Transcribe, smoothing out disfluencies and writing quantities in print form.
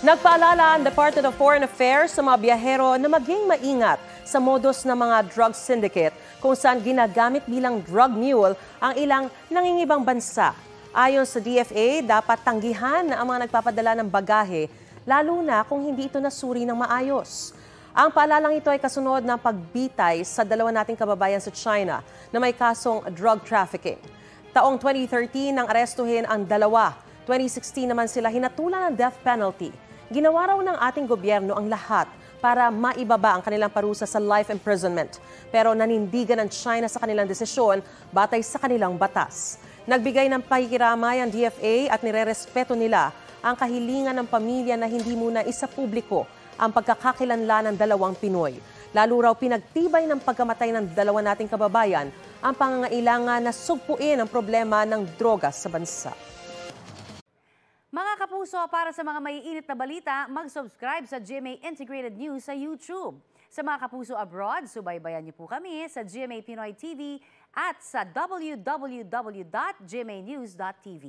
Nagpaalala ang Department of Foreign Affairs sa mga biyahero na maging maingat sa modus ng mga drug syndicate kung saan ginagamit bilang drug mule ang ilang nangingibang bansa. Ayon sa DFA, dapat tanggihan ang mga nagpapadala ng bagahe, lalo na kung hindi ito nasuri ng maayos. Ang paalalang ito ay kasunod ng pagbitay sa dalawa nating kababayan sa China na may kasong drug trafficking. Taong 2013 nang arestuhin ang dalawa. 2016 naman sila hinatulan ng death penalty. Ginawa raw ng ating gobyerno ang lahat para maibaba ang kanilang parusa sa life imprisonment. Pero nanindigan ng China sa kanilang desisyon batay sa kanilang batas. Nagbigay ng pakikiramay ang DFA at nirerespeto nila ang kahilingan ng pamilya na hindi muna isapubliko ang pagkakakilanlan ng dalawang Pinoy. Lalo raw pinagtibay ng pagkamatay ng dalawa nating kababayan ang pangangailangan na sugpuin ang problema ng droga sa bansa. Mga kapuso, para sa mga maiinit na balita, mag-subscribe sa GMA Integrated News sa YouTube. Sa mga kapuso abroad, subaybayan niyo po kami sa GMA Pinoy TV at sa www.gmanews.tv.